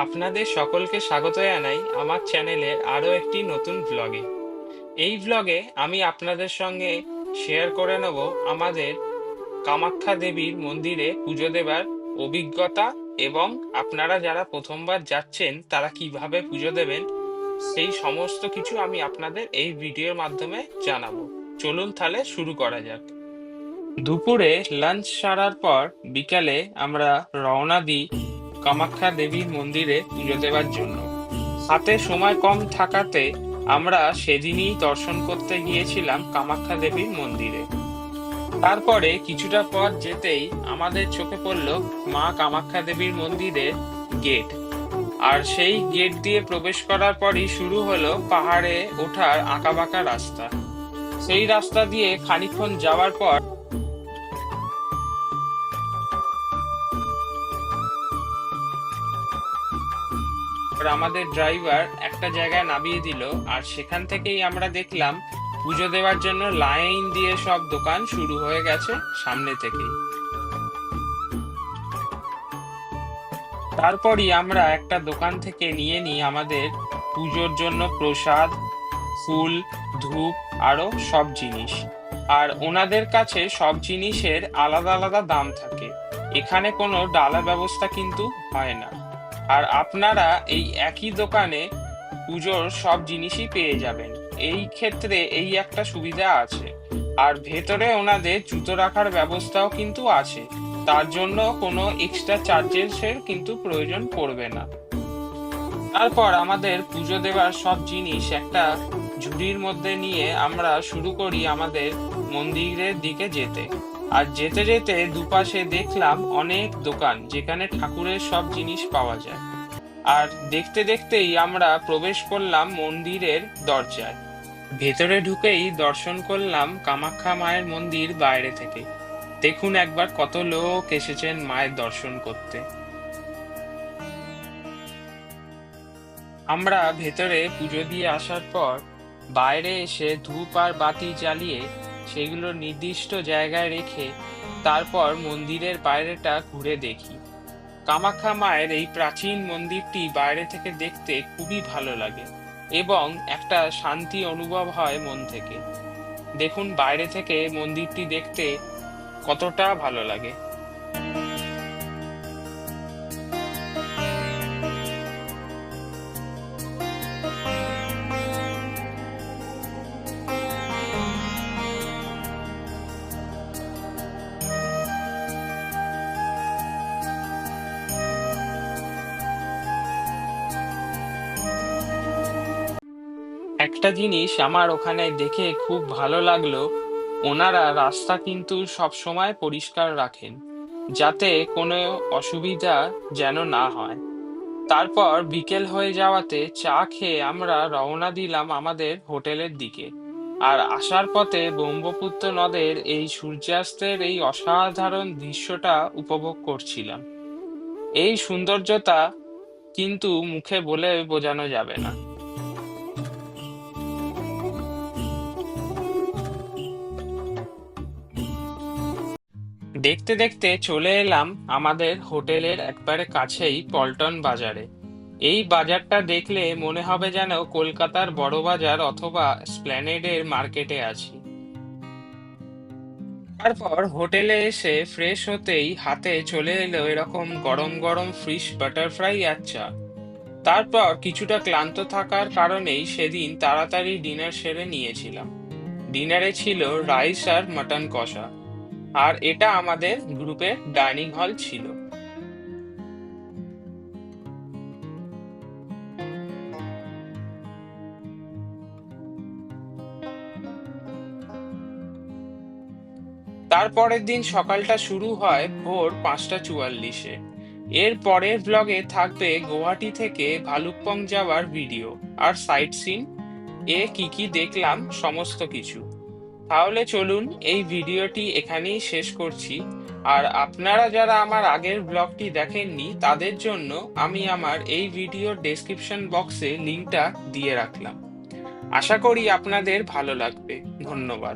আপনাদের সকলকে স্বাগত জানাই আমার চ্যানেলের আরো একটি নতুন ব্লগে। এই ব্লগে আমি আপনাদের সঙ্গে শেয়ার করে নেব আমাদের কামাখ্যা দেবীর মন্দিরে পুজো দেবার অভিজ্ঞতা, এবং আপনারা যারা প্রথমবার যাচ্ছেন তারা কিভাবে পুজো দেবেন সেই সমস্ত কিছু আমি আপনাদের এই ভিডিওর মাধ্যমে জানাবো। চলুন তাহলে শুরু করা যাক। দুপুরে লাঞ্চ সারার পর বিকালে আমরা রওনা দিই কামাখ্যা দেবীর মন্দিরে পুজো দেওয়ার জন্য। হাতে সময় কম থাকাতে আমরা সেদিনই দর্শন করতে গিয়েছিলাম কামাখ্যা দেবীর মন্দিরে। তারপরে কিছুটা পথ যেতেই আমাদের চোখে পড়ল মা কামাখ্যা দেবীর মন্দিরের গেট। আর সেই গেট দিয়ে প্রবেশ করার পরই শুরু হলো পাহাড়ে ওঠার আঁকাবাঁকা রাস্তা। সেই রাস্তা দিয়ে খানিকক্ষণ যাওয়ার পর আমাদের ড্রাইভার একটা জায়গায় নামিয়ে দিল, আর সেখান থেকেই আমরা দেখলাম পুজো দেওয়ার জন্য লাইন দিয়ে সব দোকান শুরু হয়ে গেছে সামনে থেকেই। তারপরই আমরা একটা দোকান থেকে নিয়ে নিই আমাদের পুজোর জন্য প্রসাদ, ফুল, ধূপ, আরো সব জিনিস। আর ওনাদের কাছে সব জিনিসের আলাদা আলাদা দাম থাকে, এখানে কোনো ডালা ব্যবস্থা কিন্তু হয় না। আর আপনারা এই একই দোকানে পুজোর সব জিনিসই পেয়ে যাবেন, এই ক্ষেত্রে এই একটা সুবিধা আছে। আর ভেতরে ওনাদের জুতো রাখার ব্যবস্থাও কিন্তু আছে, তার জন্য কোনো এক্সট্রা চার্জেসের কিন্তু প্রয়োজন পড়বে না। তারপর আমাদের পুজো দেওয়ার সব জিনিস একটা ঝুড়ির মধ্যে নিয়ে আমরা শুরু করি আমাদের মন্দিরের দিকে যেতে। আর যেতে যেতে দুপাশে দেখলাম অনেক দোকান যেখানে ঠাকুরের সব জিনিস পাওয়া যায়। আর দেখতে দেখতেই আমরা প্রবেশ করলাম মন্দিরের দরজায়। ভেতরে ঢুকেই দর্শন করলাম কামাখ্যা মায়ের মন্দির বাইরে থেকে। দেখুন একবার কত লোক এসেছেন মায়ের দর্শন করতে। আমরা ভেতরে পুজো দিয়ে আসার পর বাইরে এসে ধূপ আর বাতি জ্বালিয়ে সেগুলো নির্দিষ্ট জায়গায় রেখে তারপর মন্দিরের বাইরেটা ঘুরে দেখি। কামাখ্যা মায়ের এই প্রাচীন মন্দিরটি বাইরে থেকে দেখতে খুবই ভালো লাগে এবং একটা শান্তি অনুভব হয় মন থেকে। দেখুন বাইরে থেকে মন্দিরটি দেখতে কতটা ভালো লাগে। একটা জিনিস আমার ওখানে দেখে খুব ভালো লাগলো, ওনারা রাস্তা কিন্তু সব সময় পরিষ্কার রাখেন যাতে কোনো অসুবিধা যেন না হয়। তারপর বিকেল হয়ে যাওয়াতে চা খেয়ে আমরা রওনা দিলাম আমাদের হোটেলের দিকে। আর আসার পথে ব্রহ্মপুত্র নদের এই সূর্যাস্তের এই অসাধারণ দৃশ্যটা উপভোগ করছিলাম। এই সৌন্দর্যতা কিন্তু মুখে বলে বোঝানো যাবে না। দেখতে দেখতে চলে এলাম আমাদের হোটেলের একবারে কাছেই পল্টন বাজারে। এই বাজারটা দেখলে মনে হবে যেন কলকাতার বড় বাজার অথবা স্প্ল্যানেডের মার্কেটে আছি। তারপর হোটেলে এসে ফ্রেশ হতেই হাতে চলে এলো এরকম গরম গরম ফিশ বাটার ফ্রাই আর চা। তারপর কিছুটা ক্লান্ত থাকার কারণেই সেদিন তাড়াতাড়ি ডিনার সেরে নিয়েছিলাম। ডিনারে ছিল রাইস আর মাটন কষা, আর এটা আমাদের গ্রুপের ডাইনিং হল ছিল। তারপরের দিন সকালটা শুরু হয় ভোর 5:44-এ। এর পরের ব্লগে থাকবে গুয়াহাটি থেকে ভালুকপং যাওয়ার ভিডিও আর সাইট সিন, এ কি কি দেখলাম সমস্ত কিছু। তাহলে চলুন এই ভিডিওটি এখানেই শেষ করছি। আর আপনারা যারা আমার আগের ব্লগটি দেখেননি তাদের জন্য আমি আমার এই ভিডিওর ডেসক্রিপশন বক্সে লিঙ্কটা দিয়ে রাখলাম। আশা করি আপনাদের ভালো লাগবে। ধন্যবাদ।